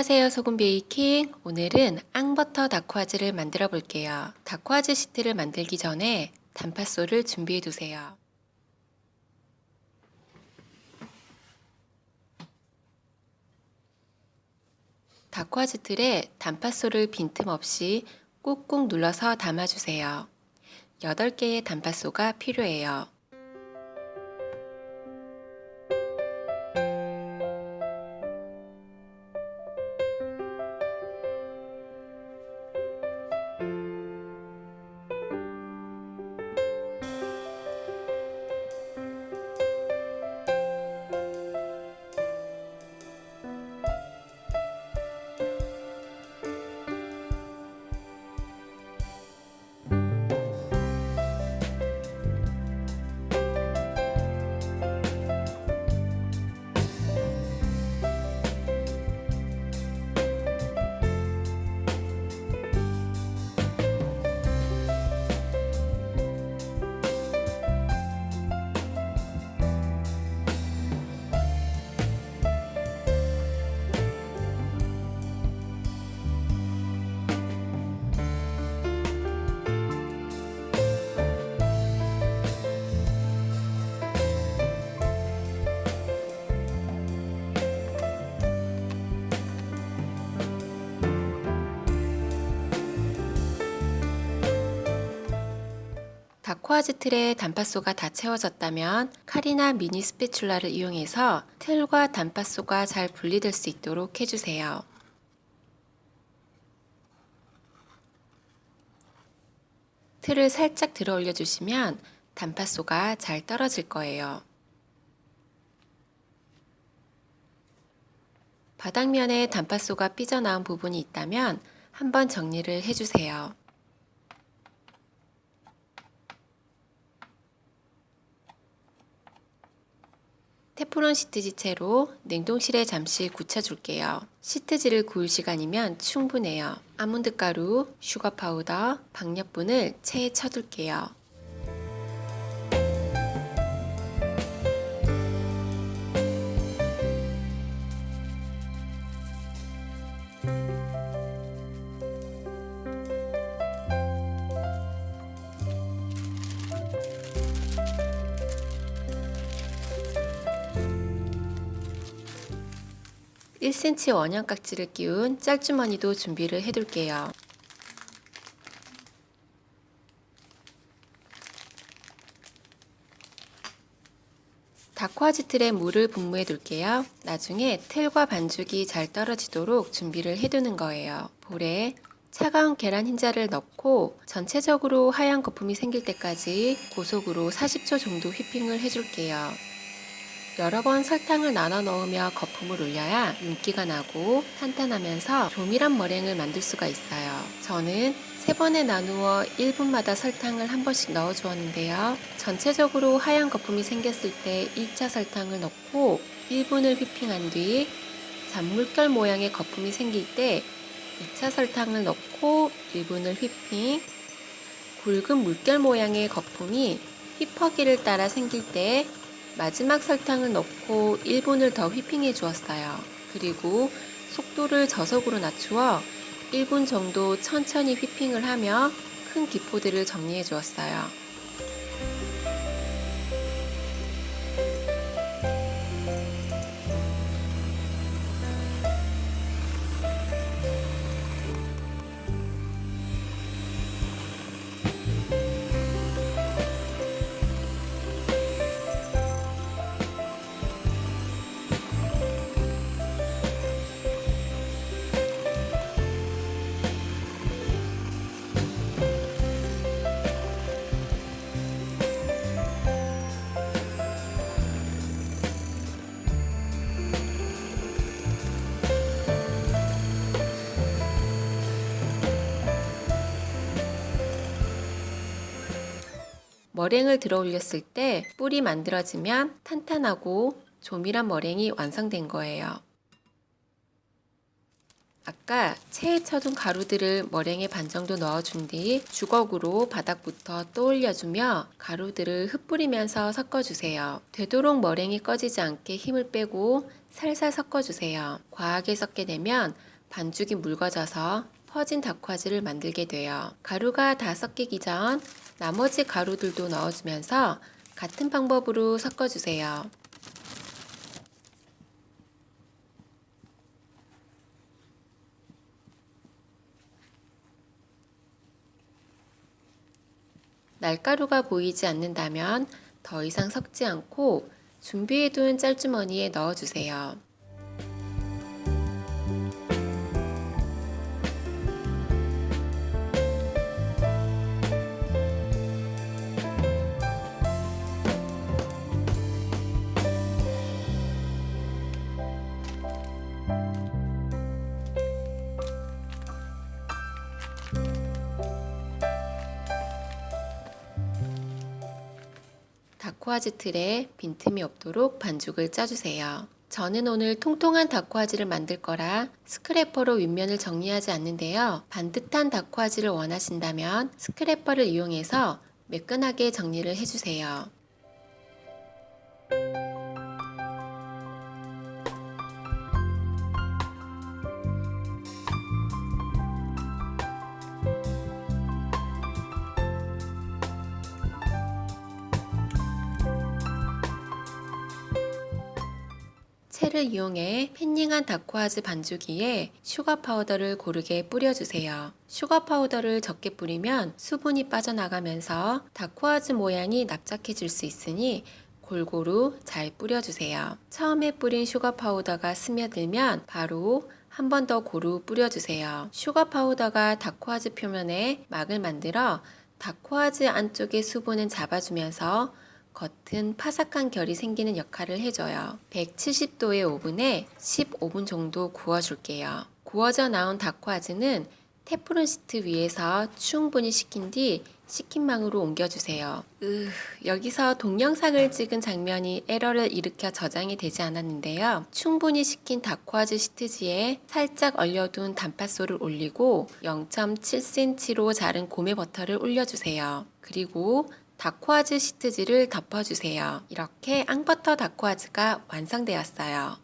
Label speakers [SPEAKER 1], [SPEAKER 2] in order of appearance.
[SPEAKER 1] 안녕하세요. 소금 베이킹. 오늘은 앙버터 다쿠아즈를 만들어 볼게요. 다쿠아즈 시트를 만들기 전에 단팥소를 준비해 두세요. 다쿠아즈 틀에 단팥소를 빈틈없이 꾹꾹 눌러서 담아주세요. 8개의 단팥소가 필요해요. 다쿠아즈 틀에 단팥소가 다 채워졌다면 칼이나 미니 스패츌라를 이용해서 틀과 단팥소가 잘 분리될 수 있도록 해주세요. 틀을 살짝 들어 올려주시면 단팥소가 잘 떨어질 거예요. 바닥면에 단팥소가 삐져나온 부분이 있다면 한번 정리를 해주세요. 테프론 시트지채로 냉동실에 잠시 굳혀줄게요. 시트지를 구울 시간이면 충분해요. 아몬드 가루, 슈거 파우더, 박력분을 체에 쳐둘게요. (1cm) 원형 깍지를 끼운 짤주머니도 준비를 해둘게요. 다쿠아즈 틀에 물을 분무해 둘게요. 나중에 틀과 반죽이 잘 떨어지도록 준비를 해두는 거예요. 볼에 차가운 계란 흰자를 넣고 전체적으로 하얀 거품이 생길 때까지 고속으로 40초 정도 휘핑을 해줄게요. 여러 번 설탕을 나눠 넣으며 거품을 올려야 윤기가 나고 탄탄하면서 조밀한 머랭을 만들 수가 있어요. 저는 3번에 나누어 1분마다 설탕을 한 번씩 넣어 주었는데요. 전체적으로 하얀 거품이 생겼을 때 1차 설탕을 넣고 1분을 휘핑한 뒤 잔물결 모양의 거품이 생길 때 2차 설탕을 넣고 1분을 휘핑, 굵은 물결 모양의 거품이 휘퍼기를 따라 생길 때 마지막 설탕을 넣고 1분을 더 휘핑해 주었어요. 그리고 속도를 저속으로 낮추어 1분 정도 천천히 휘핑을 하며 큰 기포들을 정리해 주었어요. 머랭을 들어 올렸을 때 뿔이 만들어지면 탄탄하고 조밀한 머랭이 완성된 거예요. 아까 체에 쳐둔 가루들을 머랭에 반 정도 넣어준 뒤 주걱으로 바닥부터 떠올려주며 가루들을 흩뿌리면서 섞어주세요. 되도록 머랭이 꺼지지 않게 힘을 빼고 살살 섞어주세요. 과하게 섞게 되면 반죽이 묽어져서 퍼진 다쿠아즈를 만들게 돼요. 가루가 다 섞이기 전 나머지 가루들도 넣어주면서 같은 방법으로 섞어주세요. 날가루가 보이지 않는다면 더 이상 섞지 않고 준비해둔 짤주머니에 넣어주세요. 다쿠아즈 틀에 빈틈이 없도록 반죽을 짜주세요. 저는 오늘 통통한 다쿠아즈를 만들 거라 스크래퍼로 윗면을 정리하지 않는데요. 반듯한 다쿠아즈를 원하신다면 스크래퍼를 이용해서 매끈하게 정리를 해주세요. 채를 이용해 패닝한 다쿠아즈 반죽 위에 슈가 파우더를 고르게 뿌려주세요. 슈가 파우더를 적게 뿌리면 수분이 빠져나가면서 다쿠아즈 모양이 납작해질 수 있으니 골고루 잘 뿌려주세요. 처음에 뿌린 슈가 파우더가 스며들면 바로 한 번 더 고루 뿌려주세요. 슈가 파우더가 다쿠아즈 표면에 막을 만들어 다쿠아즈 안쪽의 수분은 잡아주면서 겉은 바삭한 결이 생기는 역할을 해줘요. 170도의 오븐에 15분 정도 구워줄게요. 구워져 나온 다쿠아즈는 테프론 시트 위에서 충분히 식힌 뒤 식힌망으로 옮겨주세요. 여기서 동영상을 찍은 장면이 에러를 일으켜 저장이 되지 않았는데요. 충분히 식힌 다쿠아즈 시트지에 살짝 얼려둔 단팥소를 올리고 0.7cm로 자른 고메 버터를 올려주세요. 그리고 다쿠아즈 시트지를 덮어주세요. 이렇게 앙버터 다쿠아즈가 완성되었어요.